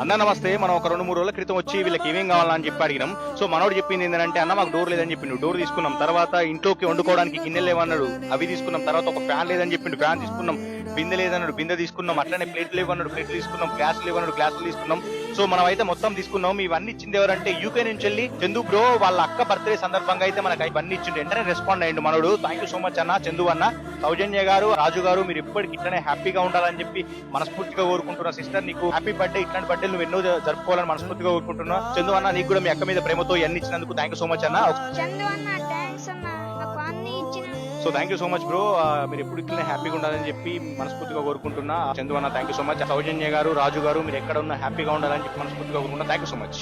అన్న నమస్తే. మనం ఒక 2-3 రోజుల క్రితం వచ్చి వీళ్ళకి ఏమేం కావాలని చెప్పి అడిగినాం. సో మనోడు చెప్పింది ఏంటంటే, అన్న మాకు డోర్ లేదని చెప్పిండు, డోర్ తీసుకున్నాం. తర్వాత ఇంట్లోకి వండుకోవడానికి గిన్నెలు లేవన్నాడు, అవి తీసుకున్నాం. తర్వాత ఒక ఫ్యాన్ లేదని చెప్పిండు, ఫ్యాన్ తీసుకున్నాం. బిందె లేదన్నాడు, బిందె తీసుకున్నాం. అట్లనే ప్లేట్లు లేవన్నాడు, ప్లేట్లు తీసుకున్నాం. గ్లాసులు లేవన్నాడు, గ్లాసులు తీసుకున్నాం. సో మనం అయితే మొత్తం తీసుకున్నాం. ఇవన్నీ ఇచ్చింది ఎవరంటే యూకే నుంచి వెళ్ళి చందు బ్రో వాళ్ళ అక్క బర్త్డే సందర్భంగా అయితే మనకు ఇవన్నీ ఇచ్చిండు. వెంటనే రెస్పాండ్ అయ్యిండు మనోడు. థ్యాంక్ యూ సో మచ్ అన్న, చందు అన్న. సౌజన్య గారు, రాజు గారు, మీరు ఎప్పటికి ఇట్లనే హ్యాపీగా ఉండాలని చెప్పి మనస్ఫూర్తిగా కోరుకుంటున్నా. సిస్టర్ నీకు హ్యాపీ బర్త్డే, ఇట్లాంటి బర్త్డే నువ్వు ఎన్నో జరుపుకోవాలని మనస్ఫూర్తిగా కోరుకుంటున్నా. చందు అన్న, నీకు కూడా మీ అక్క మీద ప్రేమతో ఇవన్నీ ఇచ్చినందుకు థ్యాంక్ యూ సో మచ్ అన్న. చందు అన్న థ్యాంక్స్ అన్న, నాకు అన్ని ఇచ్చిన. So thank you so much bro. మీరు ఎప్పుడు ఇట్లనే హ్యాపీగా ఉండాలని చెప్పి మనస్ఫూర్తిగా కోరుకుంటున్నా. చందు అన్న థ్యాంక్ యూ సో మచ్. సౌజన్య గారు, రాజు గారు, మీరు ఎక్కడ ఉన్నా హ్యాపీగా ఉండాలని చెప్పి మనస్ఫూర్తిగా కోరుకుంటున్నా. Thank you so much.